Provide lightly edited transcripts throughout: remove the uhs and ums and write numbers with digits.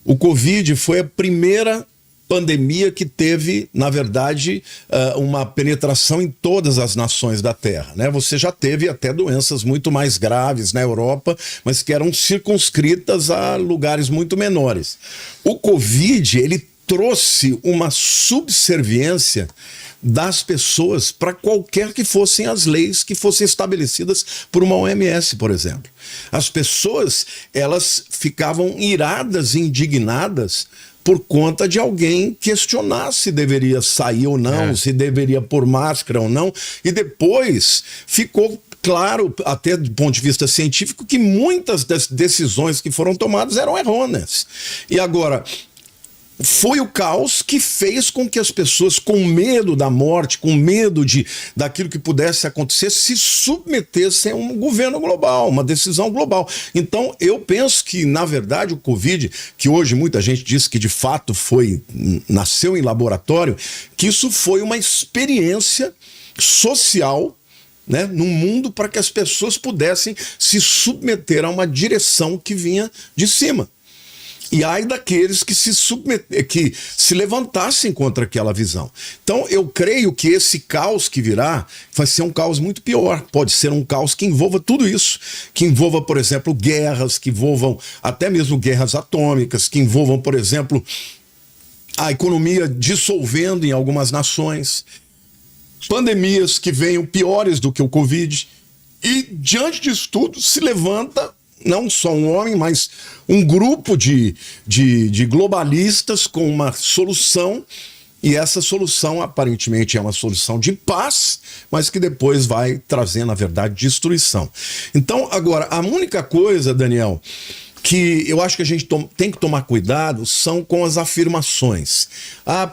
O Covid foi a primeira pandemia que teve, na verdade, uma penetração em todas as nações da Terra, né? Você já teve até doenças muito mais graves na Europa, mas que eram circunscritas a lugares muito menores. O Covid, ele trouxe uma subserviência das pessoas para qualquer que fossem as leis que fossem estabelecidas por uma OMS, por exemplo. As pessoas, elas ficavam iradas e indignadas por conta de alguém questionar se deveria sair ou não, se deveria pôr máscara ou não, e depois ficou claro, até do ponto de vista científico, que muitas das decisões que foram tomadas eram errôneas. E agora, foi o caos que fez com que as pessoas, com medo da morte, com medo daquilo que pudesse acontecer, se submetessem a um governo global, uma decisão global. Então, eu penso que, na verdade, o Covid, que hoje muita gente diz que de fato nasceu em laboratório, que isso foi uma experiência social, né, no mundo, para que as pessoas pudessem se submeter a uma direção que vinha de cima. E ai daqueles que se levantassem contra aquela visão. Então, eu creio que esse caos que virá vai ser um caos muito pior. Pode ser um caos que envolva tudo isso. Que envolva, por exemplo, guerras, que envolvam até mesmo guerras atômicas, que envolvam, por exemplo, a economia dissolvendo em algumas nações, pandemias que venham piores do que o Covid. E, diante disso tudo, se levanta não só um homem, mas um grupo de globalistas com uma solução, e essa solução aparentemente é uma solução de paz, mas que depois vai trazer, na verdade, destruição. Então, agora, a única coisa, Daniel, que eu acho que a gente tem que tomar cuidado são com as afirmações.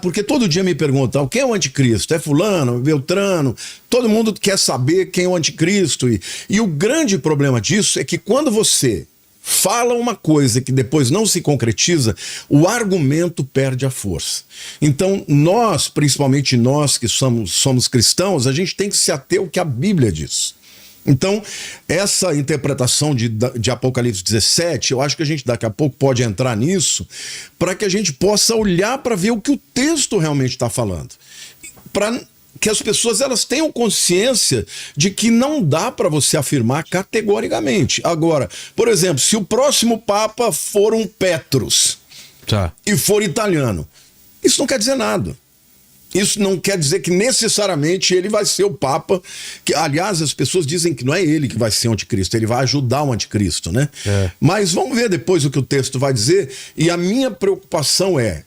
Porque todo dia me perguntam, quem é o anticristo? É fulano, Beltrano? Todo mundo quer saber quem é o anticristo. E o grande problema disso é que quando você fala uma coisa que depois não se concretiza, o argumento perde a força. Então nós, principalmente nós que somos cristãos, a gente tem que se ater ao que a Bíblia diz. Então, essa interpretação de Apocalipse 17, eu acho que a gente daqui a pouco pode entrar nisso, para que a gente possa olhar para ver o que o texto realmente está falando. Para que as pessoas elas tenham consciência de que não dá para você afirmar categoricamente. Agora, por exemplo, se o próximo Papa for um Petrus e for italiano, isso não quer dizer nada. Isso não quer dizer que necessariamente ele vai ser o Papa, que, aliás, as pessoas dizem que não é ele que vai ser o anticristo, ele vai ajudar o anticristo, né? Mas vamos ver depois o que o texto vai dizer, e a minha preocupação é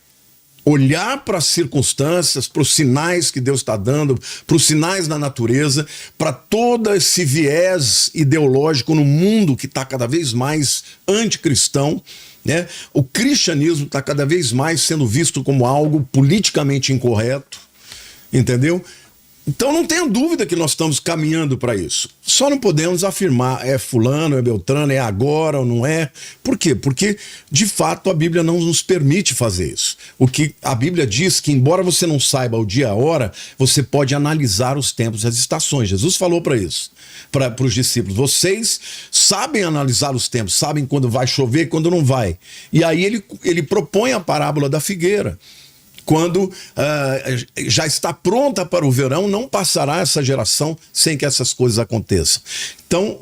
olhar para as circunstâncias, para os sinais que Deus está dando, para os sinais na natureza, para todo esse viés ideológico no mundo que está cada vez mais anticristão, né? O cristianismo está cada vez mais sendo visto como algo politicamente incorreto, entendeu? Então não tenha dúvida que nós estamos caminhando para isso. Só não podemos afirmar é fulano, é Beltrano, é agora ou não é. Por quê? Porque, de fato, a Bíblia não nos permite fazer isso. O que a Bíblia diz que, embora você não saiba o dia e a hora, você pode analisar os tempos e as estações. Jesus falou para isso, para os discípulos. Vocês sabem analisar os tempos, sabem quando vai chover e quando não vai. E aí ele propõe a parábola da figueira. Quando já está pronta para o verão, não passará essa geração sem que essas coisas aconteçam. Então,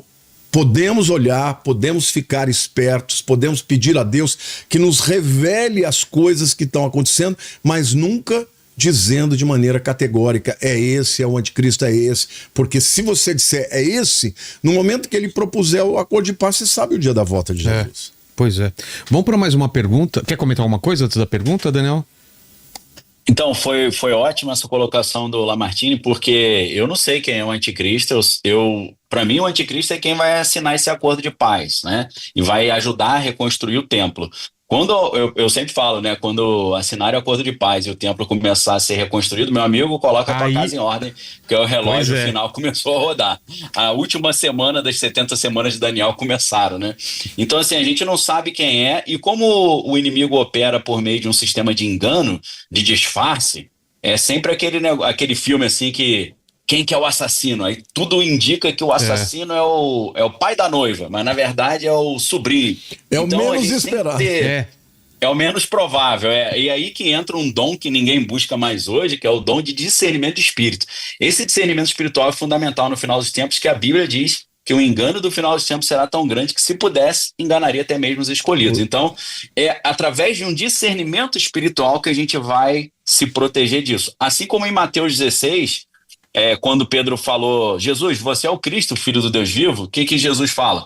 podemos olhar, podemos ficar espertos, podemos pedir a Deus que nos revele as coisas que estão acontecendo, mas nunca dizendo de maneira categórica, é esse, é o anticristo, é esse. Porque se você disser é esse, no momento que ele propuser o acordo de paz, você sabe o dia da volta de Jesus. Pois é. Vamos para mais uma pergunta. Quer comentar alguma coisa antes da pergunta, Daniel? Então, foi ótima essa colocação do Lamartine, porque eu não sei quem é o anticristo, para mim o anticristo é quem vai assinar esse acordo de paz, né? E vai ajudar a reconstruir o templo. Quando eu sempre falo, né? Quando assinar o acordo de paz e o templo começar a ser reconstruído, meu amigo, coloca a tua casa em ordem, porque o relógio final começou a rodar. A última semana das 70 semanas de Daniel começaram, né? Então, assim, a gente não sabe quem é, e como o inimigo opera por meio de um sistema de engano, de disfarce, é sempre aquele filme assim que quem que é o assassino? Aí tudo indica que o assassino é o pai da noiva, mas na verdade é o sobrinho. É então, o menos esperado. É o menos provável. E aí que entra um dom que ninguém busca mais hoje, que é o dom de discernimento de espírito. Esse discernimento espiritual é fundamental no final dos tempos, que a Bíblia diz que o engano do final dos tempos será tão grande que, se pudesse, enganaria até mesmo os escolhidos. Então, é através de um discernimento espiritual que a gente vai se proteger disso. Assim como em Mateus 16, quando Pedro falou: Jesus, você é o Cristo, filho do Deus vivo, o que que Jesus fala?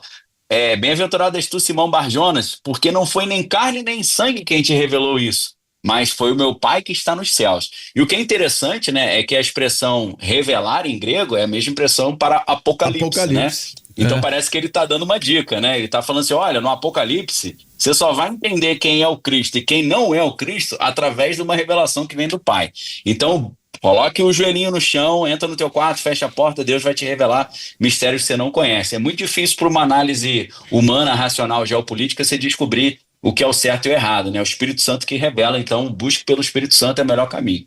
Bem-aventurado és tu, Simão Barjonas, porque não foi nem carne nem sangue quem te revelou isso, mas foi o meu Pai que está nos céus. E o que é interessante, né, é que a expressão revelar em grego é a mesma expressão para Apocalipse, né? Apocalipse. Então parece que ele está dando uma dica, né? Ele está falando assim: olha, no Apocalipse, você só vai entender quem é o Cristo e quem não é o Cristo através de uma revelação que vem do Pai. Então, coloque o joelhinho no chão, entra no teu quarto, fecha a porta, Deus vai te revelar mistérios que você não conhece. É muito difícil para uma análise humana, racional, geopolítica, você descobrir o que é o certo e o errado, né? O Espírito Santo que revela, então busque pelo Espírito Santo, é o melhor caminho.